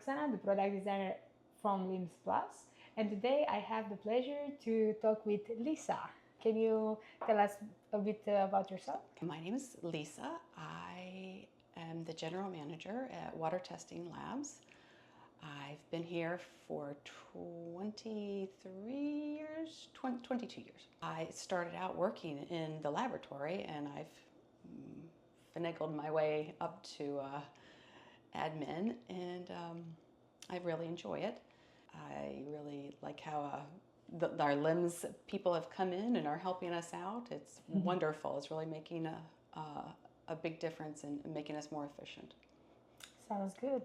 Roxana, the product designer from LIMS Plus, and today I have the pleasure to talk with Lisa. Can you tell us a bit about yourself? My name is Lisa. I am the general manager at Water Testing Labs. I've been here for 23 years, 22 years. I started out working in the laboratory and I've finagled my way up to admin, and I really enjoy it. I really like how our LIMS people have come in and are helping us out. It's wonderful. It's really making a big difference in making us more efficient. Sounds good.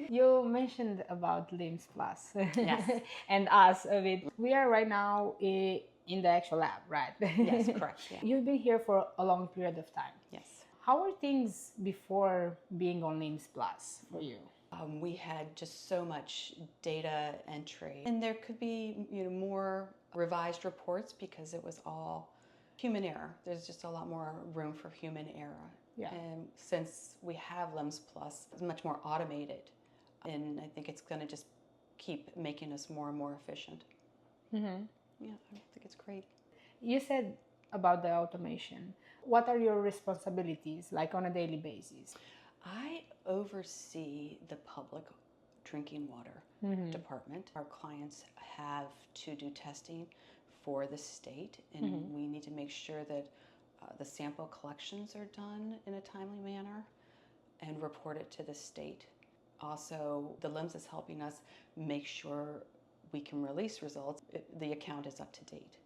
You mentioned about LIMS Plus. Yes. And us a bit. We are right now in the actual lab, right? Yes, correct. Yeah. You've been here for a long period of time. Yes. How were things before being on LIMS Plus for you? We had just so much data entry, and there could be more revised reports because it was all human error. There's just a lot more room for human error. Yeah. And since we have LIMS Plus, it's much more automated, and I think it's going to just keep making us more and more efficient. Mm-hmm. Yeah, I think it's great. You said about the automation. What are your responsibilities, like on a daily basis? I oversee the public drinking water department. Our clients have to do testing for the state, and we need to make sure that the sample collections are done in a timely manner and report it to the state. Also, the LIMS is helping us make sure we can release results if the account is up to date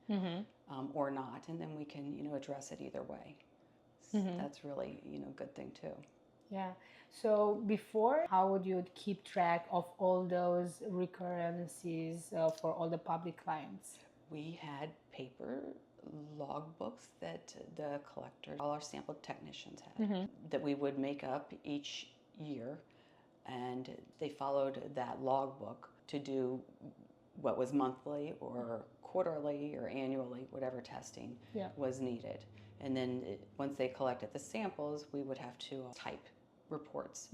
or not, and then we can address it either way. So that's really a good thing too. Yeah. So before, how would you keep track of all those recurrences for all the public clients? We had paper logbooks that the collectors, all our sample technicians had, that we would make up each year, and they followed that logbook to do what was monthly or quarterly or annually, whatever testing was needed. And then once they collected the samples, we would have to type reports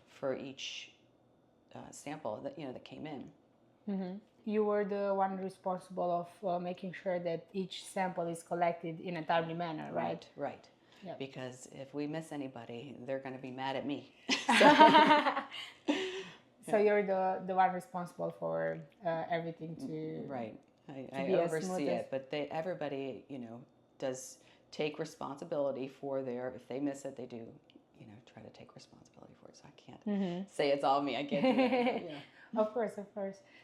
for each sample that came in. You were the one responsible of making sure that each sample is collected in a timely manner, right? Right. Yep. Because if we miss anybody, they're going to be mad at me. So you're the one responsible for everything to right. I be as oversee smooth it, but everybody does take responsibility for if they miss it, they do try to take responsibility for it. So I can't say it's all me. I get it. Yeah. Of course.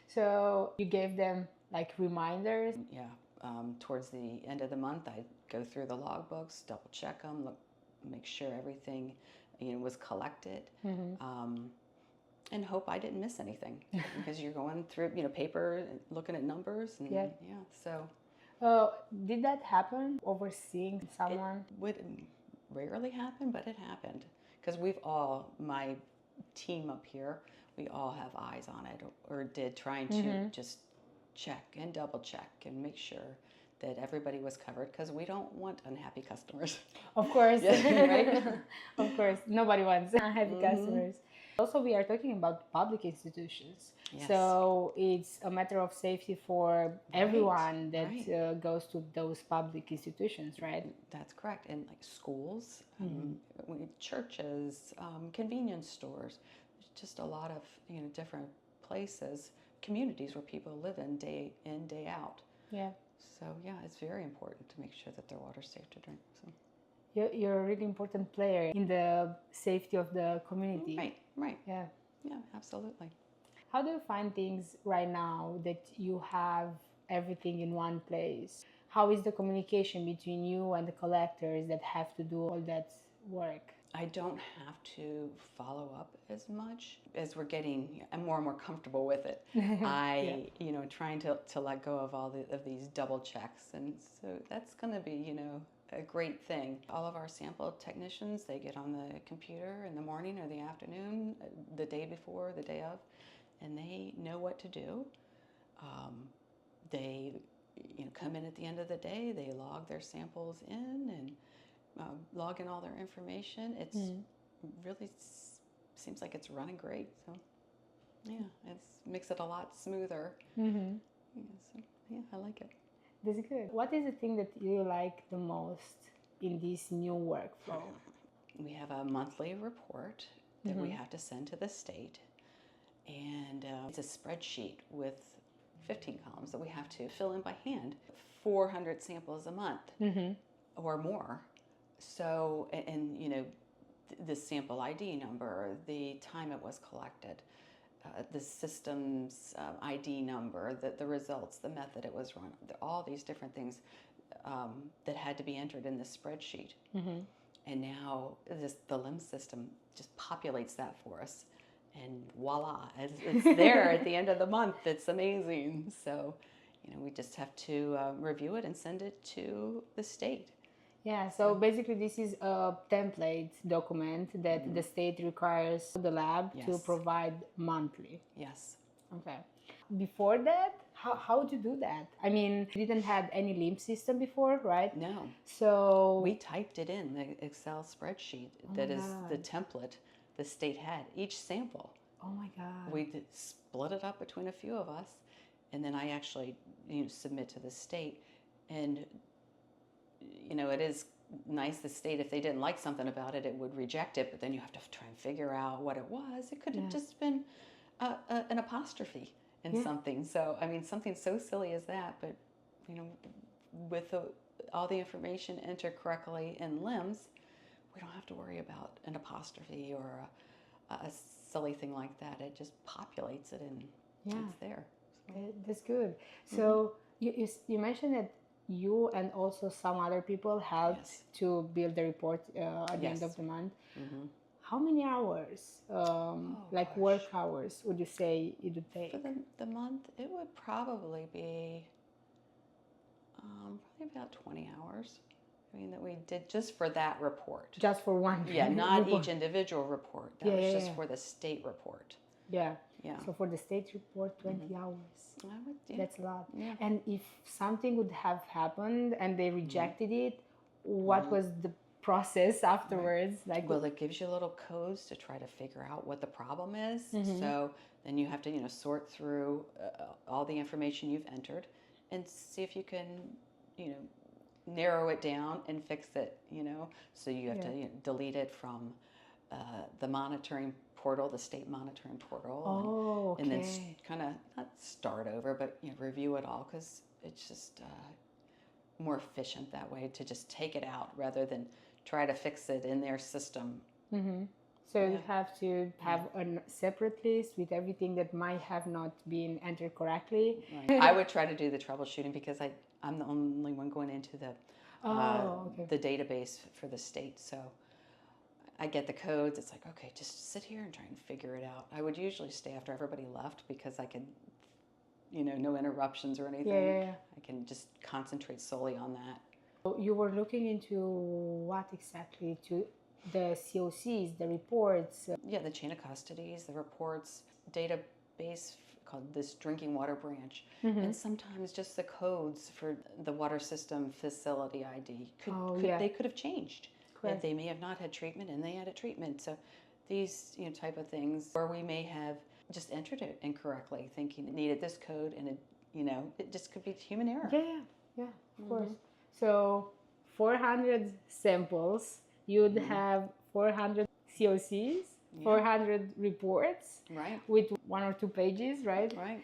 So you gave them like reminders? Yeah. Towards the end of the month, I go through the logbooks, double check them, make sure everything was collected, and hope I didn't miss anything because you're going through paper and looking at numbers and so. Did that happen? Overseeing someone? It would rarely happen, but it happened because my team up here, we all have eyes on it or did, trying to just check and double check and make sure that everybody was covered, because we don't want unhappy customers. Of course. Right? Of course. Nobody wants unhappy customers. Also, we are talking about public institutions. Yes. So it's a matter of safety for everyone that goes to those public institutions, right? That's correct. And like schools, churches, convenience stores, just a lot of different places, communities where people live in, day out. Yeah. So yeah, it's very important to make sure that their water's safe to drink. So you're a really important player in the safety of the community. Right. Yeah, absolutely. How do you find things right now that you have everything in one place? How is the communication between you and the collectors that have to do all that work? I don't have to follow up as much as we're getting more and more comfortable with it. Trying to let go of all of these double checks, and so that's going to be a great thing. All of our sample technicians, they get on the computer in the morning or the afternoon, the day before, the day of, and they know what to do. They come in at the end of the day, they log their samples in and log in all their information. It's really seems like it's running great. So Yeah, it makes it a lot smoother. Mm-hmm. Yeah, so, yeah, I like it. That's good. What is the thing that you like the most in this new workflow? We have a monthly report that we have to send to the state, and it's a spreadsheet with 15 columns that we have to fill in by hand. 400 samples a month or more. So, and you know, the sample ID number, the time it was collected, the system's ID number, the results, the method it was run, all these different things that had to be entered in this spreadsheet. And now the LIMS system just populates that for us. And voila, it's there at the end of the month. It's amazing. So, you know, we just have to review it and send it to the state. Yeah, so basically this is a template document that the state requires the lab to provide monthly. Yes. Okay. Before that, how would you do that? I mean, you didn't have any LIMS system before, right? No. So we typed it in the Excel spreadsheet that is the template the state had, each sample. Oh my God. We split it up between a few of us, and then I actually submit to the state. And you know, it is nice, the state, if they didn't like something about it, it would reject it, but then you have to try and figure out what it was. It could have just been an apostrophe in something. So, I mean, something so silly as that, but, you know, with all the information entered correctly in LIMS, we don't have to worry about an apostrophe or a silly thing like that. It just populates it and it's there. So. That's good. So you mentioned that you and also some other people helped to build the report at the end of the month. How many hours, work hours, would you say it would take? For the month, it would probably be probably about 20 hours. I mean, that we did just for that report. Just for one? Yeah, not each individual report. That was just for the state report. Yeah. Yeah. So for the state report, 20 hours. That's a lot. Yeah. And if something would have happened and they rejected it, what was the process afterwards? Well, it gives you little codes to try to figure out what the problem is. So then you have to, sort through all the information you've entered and see if you can, narrow it down and fix it, So you have to delete it from the monitoring portal, the state monitoring portal, and then kind of not start over, but review it all, because it's just more efficient that way to just take it out rather than try to fix it in their system. So you have to have a separate list with everything that might have not been entered correctly. Right. I would try to do the troubleshooting because I'm the only one going into the database for the state. So I get the codes. It's like, okay, just sit here and try and figure it out. I would usually stay after everybody left because I could, no interruptions or anything. I can just concentrate solely on that. You were looking into what exactly? To the COCs, the reports? Yeah, the chain of custodies, the reports, database called this drinking water branch, and sometimes just the codes for the water system facility ID. They could have changed. Correct. They may have not had treatment and they had a treatment. So these type of things, or we may have just entered it incorrectly, thinking it needed this code, and it just could be human error. Yeah, of course. So 400 samples, you'd have 400 COCs, 400 reports, right, with 1 or 2 pages, right? Right.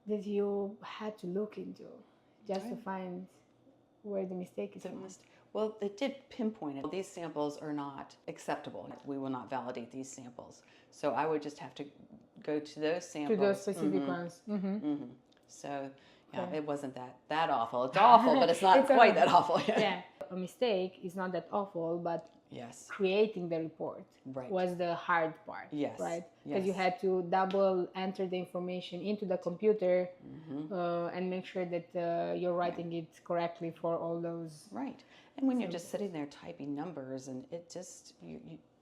That you had to look into just to find where the mistake is from. Well, it did pinpoint it. These samples are not acceptable. We will not validate these samples. So I would just have to go to those samples. To those specific ones. So it wasn't that awful. It's awful, but it's not quite that awful. Yeah. A mistake is not that awful, but creating the report was the hard part. Yes. Right? Because you had to double enter the information into the computer and make sure that you're writing it correctly for all those. Right. And when you're just sitting there typing numbers, and it just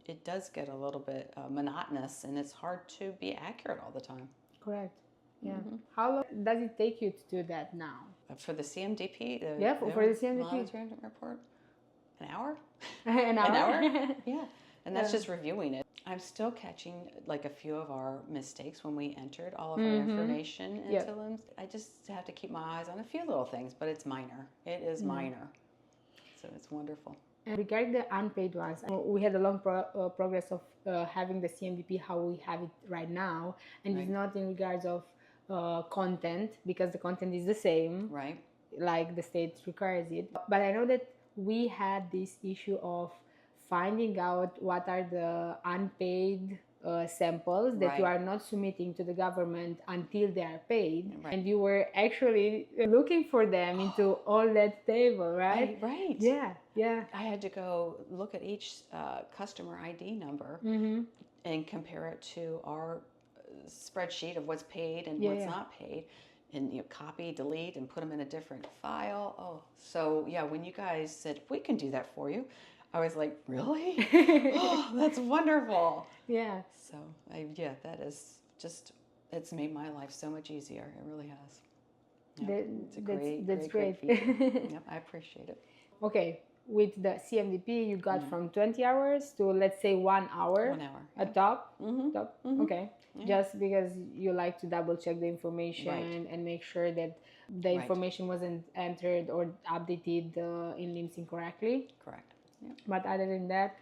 it does get a little bit monotonous, and it's hard to be accurate all the time. Correct. Yeah. How long does it take you to do that now? For the CMDP? For the CMDP. Monitoring report? An hour? An hour? Yeah. And that's just reviewing it. I'm still catching like a few of our mistakes when we entered all of our information into LIMS. I just have to keep my eyes on a few little things, but it's minor. It is minor. So it's wonderful. And regarding the unpaid ones, we had a long progress of having the CMDP how we have it right now, and it's not in regards of content, because the content is the same, right? Like the state requires it. But I know that we had this issue of finding out what are the unpaid samples that you are not submitting to the government until they are paid, and you were actually looking for them into all that table, right? Right. Yeah. I had to go look at each customer ID number and compare it to our spreadsheet of what's paid and what's not paid, and copy, delete, and put them in a different file. Oh, so yeah, when you guys said we can do that for you, I was like, really? Oh, that's wonderful. Yeah. So that is just, it's made my life so much easier. It really has. It's a great feature. Yep, I appreciate it. Okay, with the CMDP, you got from 20 hours to, let's say, 1 hour. 1 hour. A top. Okay. Just because you like to double check the information and make sure that the information wasn't entered or updated in LIMS incorrectly. Correct. Yeah. But other than that,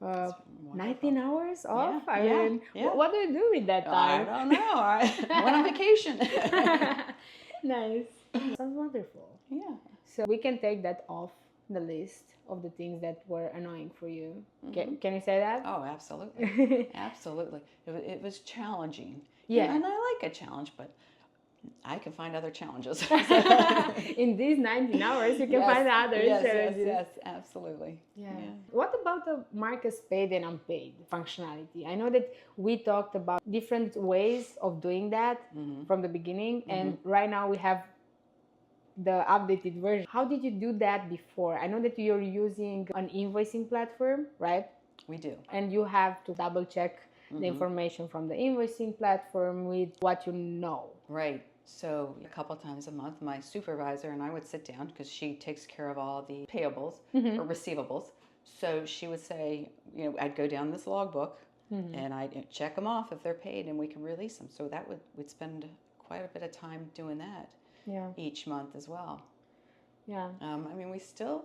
19 hours off? Yeah. I mean, what do you do with that time? I don't know. I went on vacation. Nice. Sounds wonderful. Yeah. So we can take that off the list of the things that were annoying for you. Can you say that? Oh, absolutely. Absolutely. It was challenging. Yeah. And I like a challenge, but I can find other challenges. In these 19 hours, you can find other challenges. Yes, absolutely. Yeah. What about the markers paid and unpaid functionality? I know that we talked about different ways of doing that from the beginning, and right now we have the updated version. How did you do that before? I know that you're using an invoicing platform, right? We do. And you have to double check the information from the invoicing platform with what you know. Right. So a couple times a month, my supervisor and I would sit down, because she takes care of all the payables or receivables. So she would say, I'd go down this logbook and I'd check them off if they're paid, and we can release them. So we'd spend quite a bit of time doing that each month as well. Yeah. I mean, we still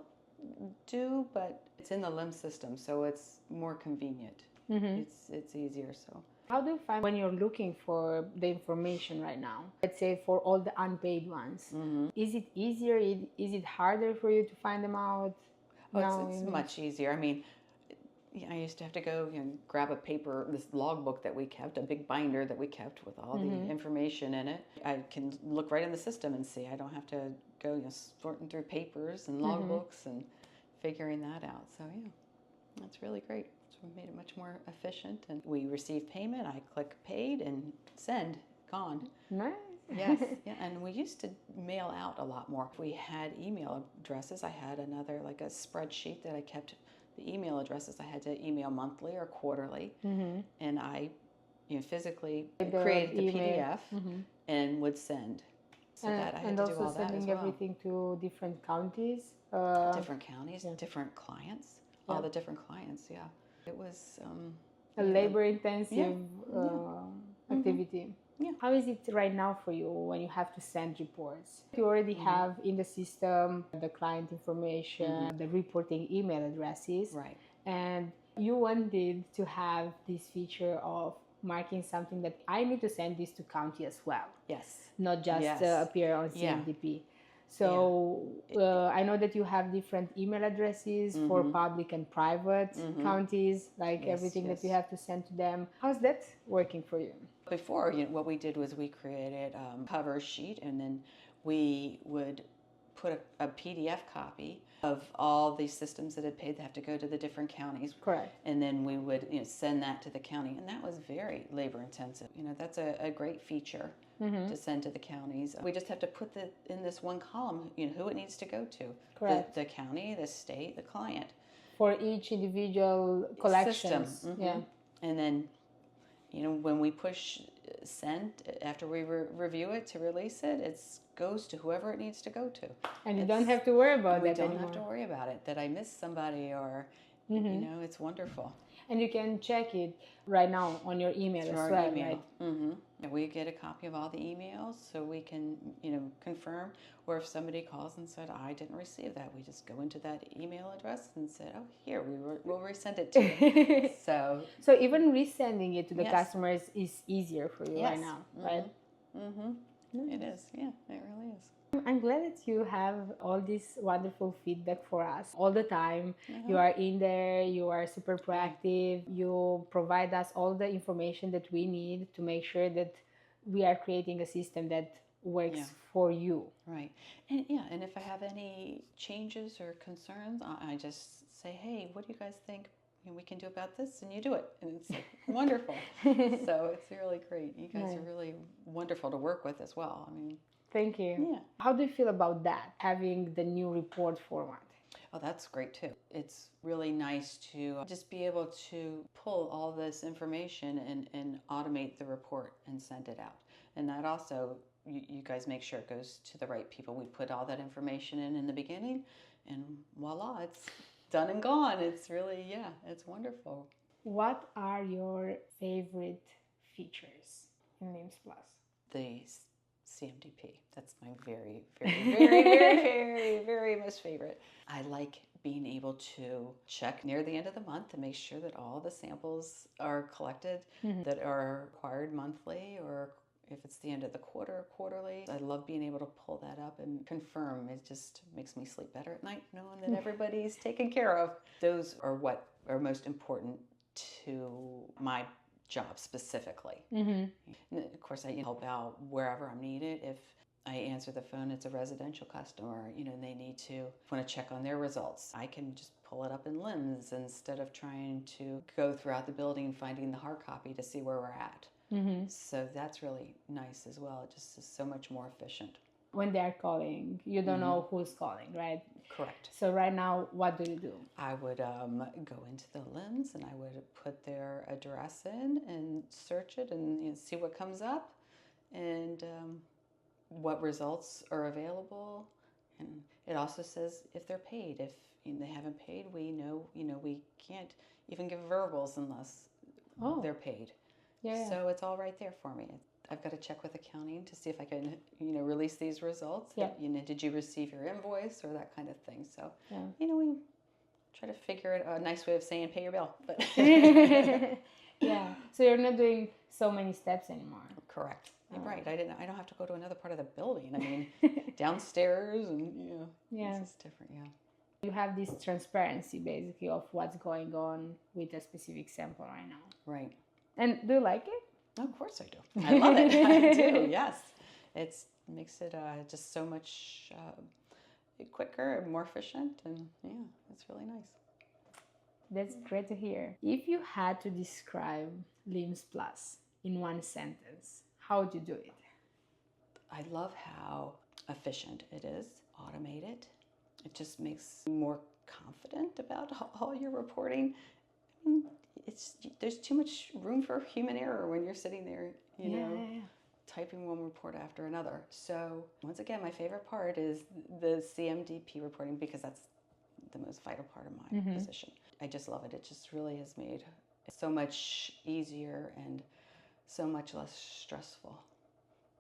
do, but it's in the LIMS system, so it's more convenient. It's easier. So how do you find when you're looking for the information right now? Let's say for all the unpaid ones. Is it easier? Is it harder for you to find them out? Oh, it's much easier. I mean, I used to have to go grab a paper, this logbook that we kept, a big binder that we kept with all the information in it. I can look right in the system and see. I don't have to go sorting through papers and logbooks and figuring that out. So that's really great. So we made it much more efficient, and we receive payment. I click paid and send, gone. Nice. Yes, and we used to mail out a lot more. If we had email addresses, I had another, like a spreadsheet that I kept the email addresses. I had to email monthly or quarterly, and I physically created the PDF and would send. So that I had to do all that as well. And also sending everything to different counties? Different counties, different clients, all the different clients, It was a labor-intensive activity. Yeah. How is it right now for you when you have to send reports? You already have in the system the client information, the reporting email addresses. Right. And you wanted to have this feature of marking something that I need to send this to county as well. Yes. Not just appear on CMDP. So I know that you have different email addresses for public and private counties, like everything that you have to send to them. How's that working for you? Before, what we did was we created a cover sheet, and then we would put a PDF copy of all these systems that had paid that have to go to the different counties. Correct. And then we would send that to the county, and that was very labor intensive. That's a great feature to send to the counties. We just have to put in this one column, who it needs to go to. Correct. The county, the state, the client. For each individual collection. Yeah. And then, when we push send, after we review it to release it, it goes to whoever it needs to go to. And you don't have to worry about that anymore. We don't have to worry about it, that I missed somebody, or It's wonderful. And you can check it right now on your email Through as our well, email. right? And we get a copy of all the emails so we can, confirm. Or if somebody calls and said, I didn't receive that, we just go into that email address and said, oh, here, we'll resend it to you. So even resending it to the Yes. customers is easier for you right now, right? It is. Yeah, it really is. I'm glad that you have all this wonderful feedback for us all the time. You are in there, you are super proactive, you provide us all the information that we need to make sure that we are creating a system that works for you. Right. And if I have any changes or concerns, I just say, hey, what do you guys think we can do about this? And you do it. And it's like wonderful. So it's really great. You guys are really wonderful to work with as well. Thank you. Yeah. How do you feel about that, having the new report format? Oh, that's great too. It's really nice to just be able to pull all this information and automate the report and send it out. And that also, you guys make sure it goes to the right people. We put all that information in the beginning, and voila, it's done and gone. It's really, it's wonderful. What are your favorite features in LIMS Plus? The CMDP. That's my very, very, very, very, very, very most favorite. I like being able to check near the end of the month and make sure that all the samples are collected that are required monthly, or if it's the end of the quarterly. I love being able to pull that up and confirm. It just makes me sleep better at night, knowing that everybody's taken care of. Those are what are most important to my job specifically. And of course, I help out wherever I'm needed. If I answer the phone, it's a residential customer, and they want to check on their results. I can just pull it up in LIMS instead of trying to go throughout the building finding the hard copy to see where we're at. So that's really nice as well. It just is so much more efficient. When they're calling, you don't know who's calling, right? Correct. So right now, what do you do? I would go into the LIMS and I would put their address in and search it and see what comes up and what results are available. And it also says if they're paid. If they haven't paid, we know, we can't even give verbals unless they're paid. Yeah. So it's all right there for me. I've got to check with accounting to see if I can, release these results. Yeah. Did you receive your invoice or that kind of thing? So, yeah. We try to figure it a nice way of saying pay your bill. But yeah. So you're not doing so many steps anymore. Correct. Right. I don't have to go to another part of the building. Downstairs and it's just different. Yeah. You have this transparency basically of what's going on with a specific sample right now. Right. And do you like it? Oh, of course I do. I love it. I do. Yes. It makes it just so much quicker and more efficient, and it's really nice. That's great to hear. If you had to describe LIMS Plus in one sentence, how would you do it? I love how efficient it is, automated. It just makes me more confident about all your reporting. There's too much room for human error when you're sitting there, typing one report after another. So once again, my favorite part is the CMDP reporting because that's the most vital part of my position. I just love it. It just really has made it so much easier and so much less stressful.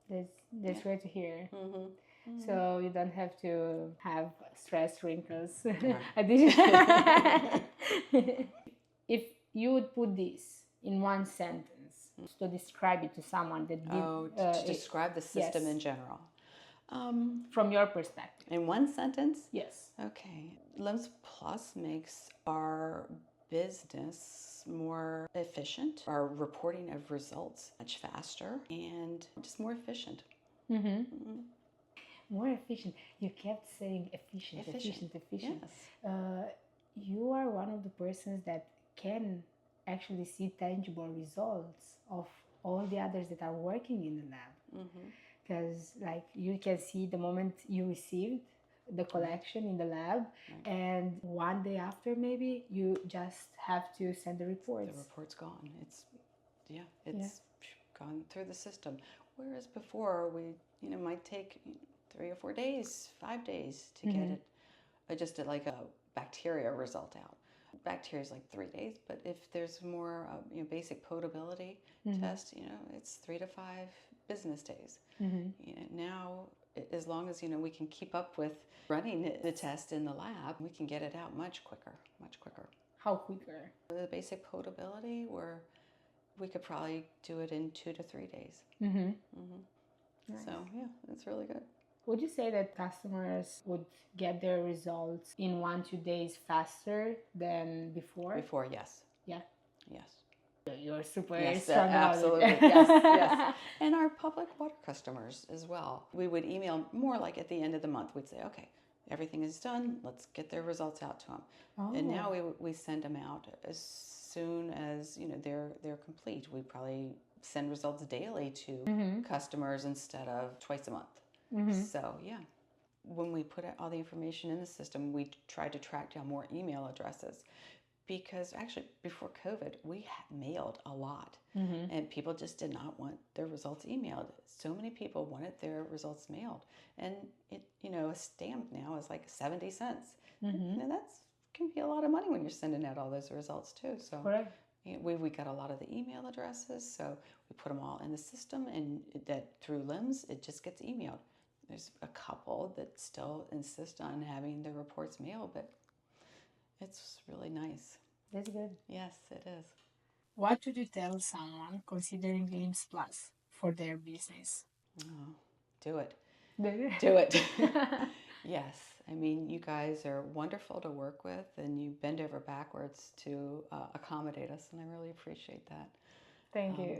That's great to hear. So you don't have to have stress wrinkles. If you would put this in one sentence to describe it to someone that did... to describe the system in general. From your perspective. In one sentence? Yes. Okay. LIMS Plus makes our business more efficient, our reporting of results much faster, and just more efficient. More efficient. You kept saying efficient. Yes. You are one of the persons that can actually see tangible results of all the others that are working in the lab. Because you can see the moment you received the collection in the lab, and one day after maybe you just have to send the reports. The report's gone. It's gone through the system. Whereas before we might take 3 or 4 days, 5 days to get it just like a bacteria result out. bacteria is like 3 days, but if there's more, basic potability test, it's 3 to 5 business days. Now, as long as, we can keep up with running the test in the lab, we can get it out much quicker, much quicker. How quicker? The basic potability, where we could probably do it in 2 to 3 days. Nice. So, yeah, it's really good. Would you say that customers would get their results in 1-2 days faster than before? Before, yes. Yeah. Yes. You're super yes, strong about absolutely. it. Yes. And our public water customers as well. We would email more like at the end of the month. We'd say, okay, everything is done. Let's get their results out to them. Oh. And now we send them out as soon as they're complete. We probably send results daily to customers instead of twice a month. So yeah, when we put all the information in the system, we tried to track down more email addresses. Because actually, before COVID, we mailed a lot, and people just did not want their results emailed. So many people wanted their results mailed, and a stamp now is like 70 cents. And that's can be a lot of money when you're sending out all those results too. So we got a lot of the email addresses, so we put them all in the system, and that through LIMS, it just gets emailed. There's a couple that still insist on having their reports mailed, but it's really nice. That's good. Yes, it is. What would you tell someone considering LIMS Plus for their business? Oh, do it. Do it. Yes. I mean, you guys are wonderful to work with, and you bend over backwards to accommodate us, and I really appreciate that. Thank you.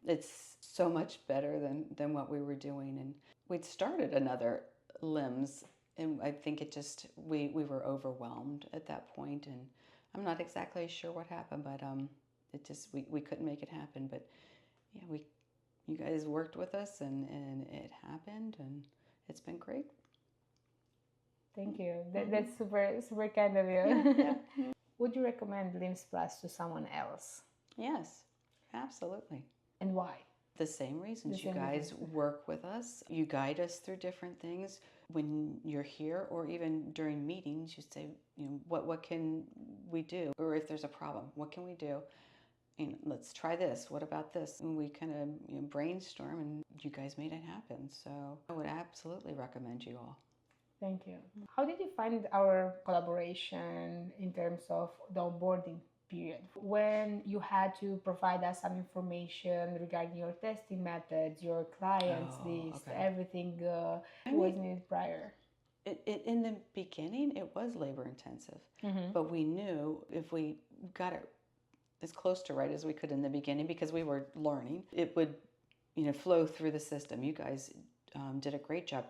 It's so much better than what we were doing, and we'd started another LIMS. And I think it just, we were overwhelmed at that point, and I'm not exactly sure what happened, but it just, we couldn't make it happen. But yeah, you guys worked with us, and it happened, and it's been great. Thank you. That's super kind of you. Yeah. Would you recommend LIMS Plus to someone else? Yes, absolutely. And why? The same reasons. You guys work with us. You guide us through different things. When you're here, or even during meetings, you say, what can we do? Or if there's a problem, what can we do? Let's try this. What about this? And we kind of brainstorm, and you guys made it happen. So I would absolutely recommend you all. Thank you. How did you find our collaboration in terms of the onboarding period, when you had to provide us some information regarding your testing methods, your clients list, everything was needed prior? In the beginning, it was labor intensive, but we knew if we got it as close to right as we could in the beginning, because we were learning, it would flow through the system. You guys did a great job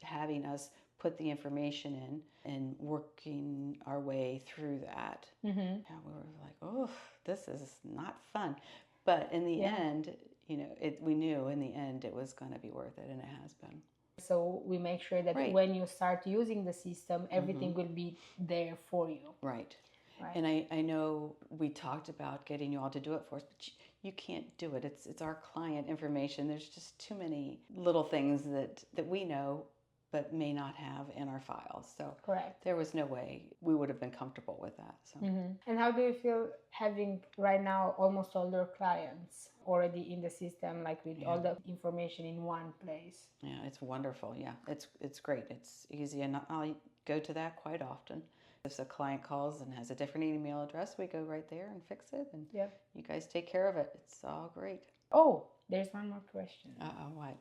having us put the information in and working our way through that. And we were like, oh, this is not fun. But in the end, we knew in the end it was going to be worth it, and it has been. So we make sure that when you start using the system, everything will be there for you. Right. And I know we talked about getting you all to do it for us, but you can't do it. It's our client information. There's just too many little things that we know but may not have in our files. So there was no way we would have been comfortable with that. So. And how do you feel having right now almost all your clients already in the system, like with all the information in one place? Yeah, it's wonderful. Yeah, it's great. It's easy, and I go to that quite often. If a client calls and has a different email address, we go right there and fix it, and you guys take care of it. It's all great. Oh, there's one more question. What?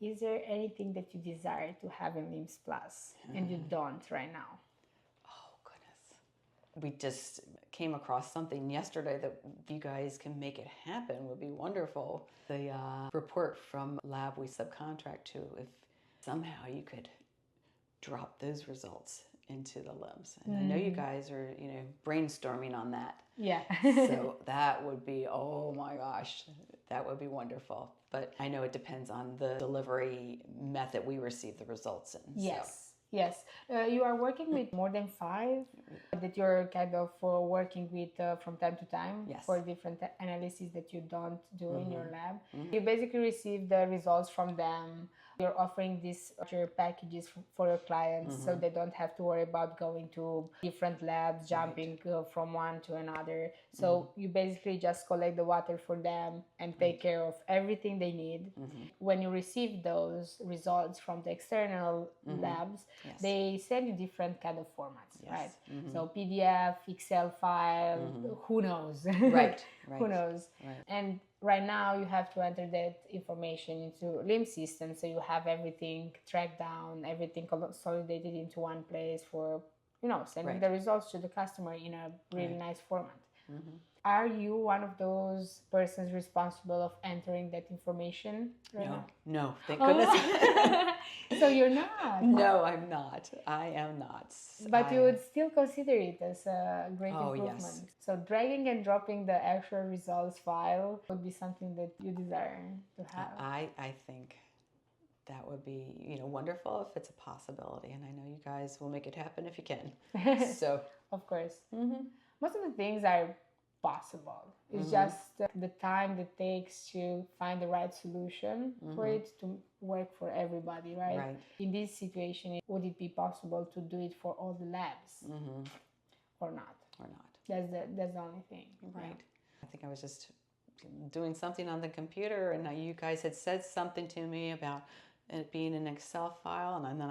Is there anything that you desire to have in LIMS Plus and you don't right now? Oh, goodness. We just came across something yesterday that you guys can make it happen would be wonderful. The report from lab we subcontract to, if somehow you could drop those results into the LIMS. And I know you guys are, brainstorming on that. Yeah. So that would be, oh my gosh, that would be wonderful. But I know it depends on the delivery method we receive the results in. Yes. Yes. You are working with more than 5 that you're kind of working with from time to time for different analyses that you don't do in your lab. You basically receive the results from them you're offering these larger packages for your clients, so they don't have to worry about going to different labs, jumping from one to another. So you basically just collect the water for them and take care of everything they need. When you receive those results from the external labs, they send you different kind of formats, right? So PDF, Excel file, who knows? Right. Who knows? Right. And right now you have to enter that information into LIMS system, so you have everything tracked down, everything consolidated into one place for, sending the results to the customer in a really nice format. Are you one of those persons responsible of entering that information? No, thank goodness. So you're not? No, I'm not. I am not. But you would still consider it as a great improvement. Yes. So dragging and dropping the actual results file would be something that you desire to have. I think that would be, wonderful if it's a possibility. And I know you guys will make it happen if you can. So, of course. Most of the things are possible. It's just the time that takes to find the right solution for it to work for everybody, right? In this situation, would it be possible to do it for all the labs or not? That's the only thing. Right. I think I was just doing something on the computer, and you guys had said something to me about it being an Excel file, and then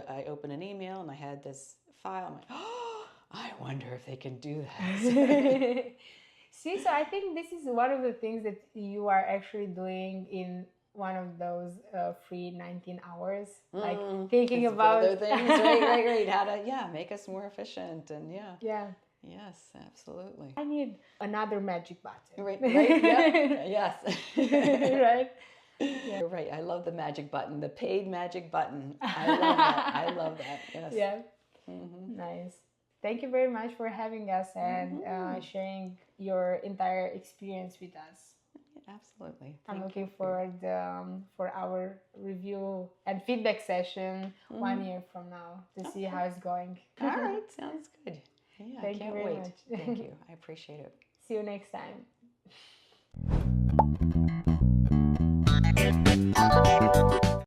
I opened an email and I had this file. I'm like, oh, I wonder if they can do that. See, so I think this is one of the things that you are actually doing in one of those free 19 hours, like thinking about other things, right. How to make us more efficient, and yes, absolutely. I need another magic button. Right. Yes. Right. Yeah. You're right. I love the magic button, the paid magic button. I love that. Yes. Yeah. Nice. Thank you very much for having us and sharing your entire experience with us. Absolutely. I'm looking forward for our review and feedback session 1 year from now to see how it's going. All right. Sounds good. Yeah, Thank you very much. Thank you. I appreciate it. See you next time.